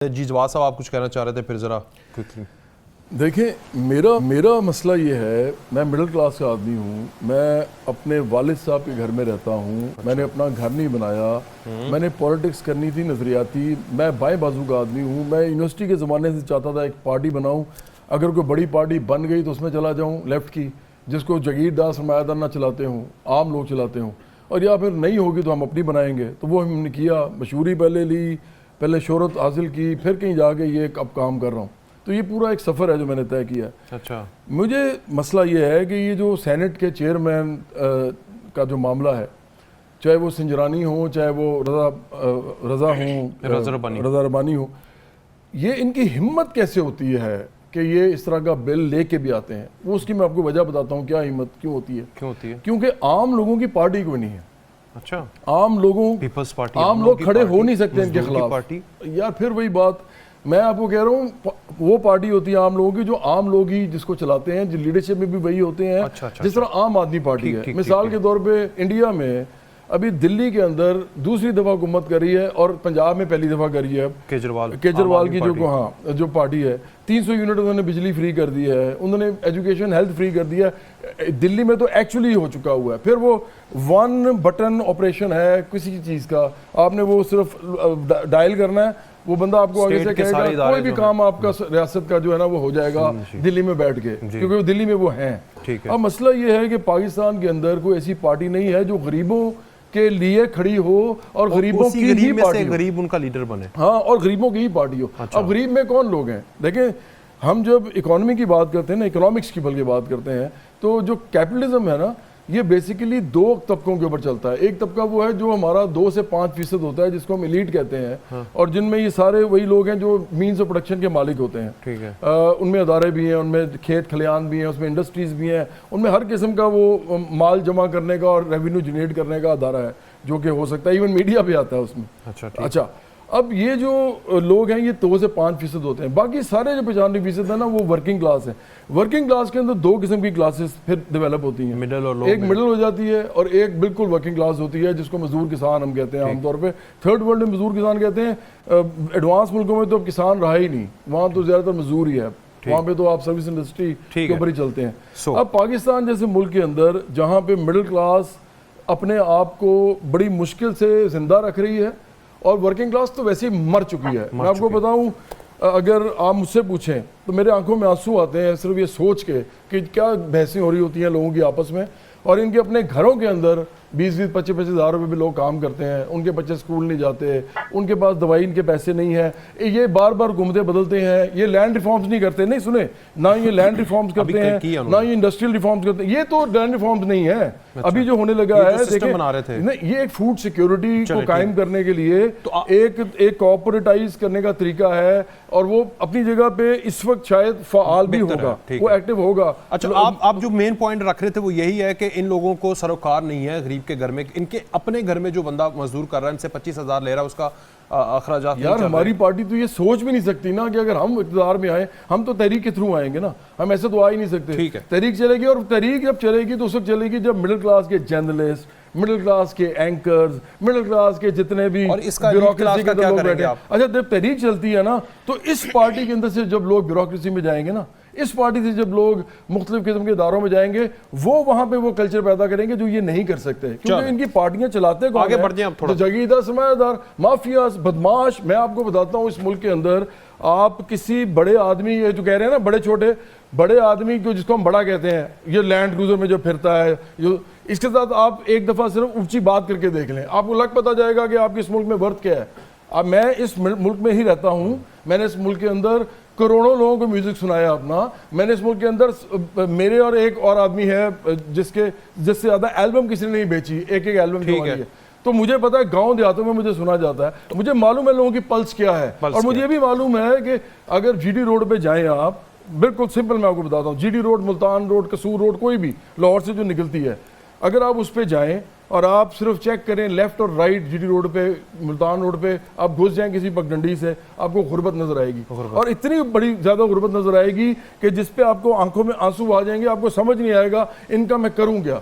जी जवाब साहब, आप कुछ कहना चाह रहे थे, फिर ज़रा क्विकली। देखें, मेरा मसला ये है, मैं मिडिल क्लास का आदमी हूँ। मैं अपने वालिद साहब के घर में रहता हूँ। अच्छा। मैंने अपना घर नहीं बनाया। मैंने पॉलिटिक्स करनी थी, नज़रियाती। मैं बाएं बाजू का आदमी हूँ। मैं यूनिवर्सिटी के ज़माने से चाहता था एक पार्टी बनाऊँ। अगर कोई बड़ी पार्टी बन गई तो उसमें चला जाऊँ, लेफ़्ट की, जिसको जागीरदार सरमायादार ना चलाते हों, आम लोग चलाते हों, और या फिर नहीं होगी तो हम अपनी बनाएंगे। तो वो हमने किया, मशहूरी पहले ली, पहले शोहरत हासिल की, फिर कहीं जाके ये अब काम कर रहा हूँ। तो ये पूरा एक सफ़र है जो मैंने तय किया। अच्छा, मुझे मसला ये है कि ये जो सेनेट के चेयरमैन का जो मामला है, चाहे वो संजरानी हो, चाहे वो रज़ा रबानी हो, ये इनकी हिम्मत कैसे होती है कि ये इस तरह का बिल लेके भी आते हैं। वो उसकी मैं आपको वजह बताता हूँ, क्या हिम्मत क्यों होती है। क्योंकि आम लोगों की पार्टी कोई नहीं है। अच्छा, आम लोगों, पीपल्स पार्टी, आम लोग खड़े हो नहीं सकते इनके खिलाफ। यार फिर वही बात मैं आपको कह रहा हूँ, वो पार्टी होती है आम लोगों की, जो आम लोग ही जिसको चलाते हैं, जो लीडरशिप में भी वही होते हैं। अच्छा, जिस तरह आम आदमी पार्टी है। मिसाल के तौर पे इंडिया में अभी दिल्ली के अंदर दूसरी दफा हुकूमत कर रही है और पंजाब में पहली दफा करी है केजरीवाल की जो पार्टी है। 300 यूनिट उन्होंने बिजली फ्री कर दी है, उन्होंने एजुकेशन हेल्थ फ्री कर दिया है। दिल्ली में तो एक्चुअली हो चुका हुआ है। फिर वो वन बटन ऑपरेशन है किसी चीज़ का, आपने वो सिर्फ डायल करना है, वो बंदा आपको आगे से कहेगा, कोई भी काम आपका रियासत का जो है ना वो हो जाएगा दिल्ली में बैठ के, क्योंकि वो दिल्ली में वो हैं। अब मसला ये है कि पाकिस्तान के अंदर कोई ऐसी पार्टी नहीं है जो गरीबों के लिए खड़ी हो और गरीबों की ही पार्टी हो, गरीब उनका लीडर बने। हाँ, और गरीबों की ही पार्टी हो। अच्छा। अब गरीब में कौन लोग हैं? देखें, हम जब इकोनॉमी की बात करते हैं ना, इकोनॉमिक्स की बल्कि बात करते हैं, तो जो कैपिटलिज्म है ना, ये बेसिकली दो तबकों के ऊपर चलता है। एक तबका वो है जो हमारा 2 से 5% होता है, जिसको हम एलीट कहते हैं। हाँ। और जिनमें ये सारे वही लोग हैं जो मीन्स ऑफ प्रोडक्शन के मालिक होते हैं। ठीक है। उनमें अदारे भी हैं, उनमें खेत खलियान भी हैं, उसमें इंडस्ट्रीज भी हैं, उनमें हर किस्म का वो माल जमा करने का और रेवेन्यू जनरेट करने का अदारा है, जो कि हो सकता है इवन मीडिया भी आता है उसमें। अच्छा, अब ये जो लोग हैं ये 2 से 5% होते हैं। बाकी सारे जो 95% है ना, वो वर्किंग क्लास है। वर्किंग क्लास के अंदर 2 किस्म की क्लासेस फिर डेवलप होती हैं, मिडिल और लो। एक मिडिल हो जाती है और एक बिल्कुल वर्किंग क्लास होती है, जिसको मजदूर किसान हम कहते हैं आमतौर पे। थर्ड वर्ल्ड में मजदूर किसान कहते हैं। एडवांस मुल्कों में तो अब किसान रहा ही नहीं, वहाँ तो ज़्यादातर मजदूर ही है। वहाँ पे तो आप सर्विस इंडस्ट्री के ऊपर ही चलते हैं। अब पाकिस्तान जैसे मुल्क के अंदर जहाँ पे मिडिल क्लास अपने आप को बड़ी मुश्किल से जिंदा रख रही है और वर्किंग क्लास तो वैसे ही मर चुकी है। मैं आपको बताऊं, अगर आप मुझसे पूछें तो मेरे आंखों में आंसू आते हैं सिर्फ ये सोच के कि क्या बहसें हो रही होती हैं लोगों की आपस में, और इनके अपने घरों के अंदर 20-20, 25-25 हज़ार रुपये भी लोग काम करते हैं। उनके बच्चे स्कूल नहीं जाते, उनके पास दवाई इनके पैसे नहीं है, ये बार बार घूमते बदलते हैं। ये लैंड रिफॉर्म्स नहीं करते, नहीं सुने ना, ये लैंड रिफॉर्म्स करते हैं ना ये इंडस्ट्रियल रिफॉर्म्स करते हैं। ये तो लैंड रिफॉर्म्स नहीं है। अच्छा। अभी जो होने लगा है, देखिए, ये एक फूड सिक्योरिटी को कायम करने के लिए तो एक कॉर्पोरेटाइज करने का तरीका है, और वो अपनी जगह पे इस वक्त शायद फाल भी होगा, वो एक्टिव होगा। अच्छा, आप जो मेन पॉइंट रख रहे थे वो यही है कि इन लोगों को सरोकार नहीं है गरीब के घर में। इनके अपने घर में जो बंदा मजदूर कर रहा है, इनसे 25,000 ले रहा है, उसका अखराजात। यार हमारी पार्टी तो ये सोच भी नहीं सकती ना कि अगर हम इक़्तिदार में आए, हम तो तहरीक के थ्रू आएंगे ना, हम ऐसे तो आ ही नहीं सकते। ठीक है, तहरीक चलेगी, और तहरीक जब चलेगी तो उस वक्त चलेगी जब मिडिल क्लास के जर्नलिस्ट, मिडिल क्लास के एंकर्स, मिडिल क्लास के जितने भी ब्यूरोक्रेसी के लोग बैठे। अच्छा, जब तहरीक चलती है ना, तो इस पार्टी के अंदर से जब लोग ब्यूरोक्रेसी में जाएंगे ना, इस पार्टी से जब लोग मुख्तलिफ किस्म के इदारों में जाएंगे, वो वहां पे वो कल्चर पैदा करेंगे जो ये नहीं कर सकते, क्योंकि इनकी पार्टियां चलाते कौन? आगे बढ़ जाएं थोड़ा। तो जगीरदार, सरमायादार, माफियाज, बदमाश। मैं आपको बताता हूँ, इस मुल्क के अंदर आप किसी बड़े आदमी, ये जो कह रहे हैं ना बड़े छोटे, बड़े आदमी को जिसको हम बड़ा कहते हैं, ये लैंड क्रूजर में जो फिरता है, जो इसके साथ आप एक दफा सिर्फ ऊंची बात करके देख लें, आपको लग पता जाएगा कि आपके इस मुल्क में वर्थ क्या है। अब मैं इस मुल्क में ही रहता हूँ, मैंने इस मुल्क के अंदर करोड़ों लोगों को म्यूजिक सुनाया अपना। मैंने इस मुल्क के अंदर, मेरे और एक और आदमी है जिससे ज्यादा एल्बम किसी ने नहीं बेची, एक एल्बम की है। तो मुझे पता है गांव देहातों में मुझे सुना जाता है, मुझे मालूम है लोगों की पल्स क्या है। और मुझे भी मालूम है कि अगर जीडी रोड पे जाएं आप, बिल्कुल सिंपल मैं आपको बताता हूँ, जीडी रोड, मुल्तान रोड, कसूर रोड, कोई भी लाहौर से जो निकलती है, अगर आप उस पर जाएं और आप सिर्फ चेक करें लेफ्ट और राइट, जीडी रोड पे, मुल्तान रोड पे आप घुस जाएं किसी पगडंडी से, आपको गुर्बत नजर आएगी, और इतनी बड़ी ज्यादा गुर्बत नजर आएगी कि जिस पे आपको आंखों में आंसू आ जाएंगे, आपको समझ नहीं आएगा इनका मैं करूं क्या।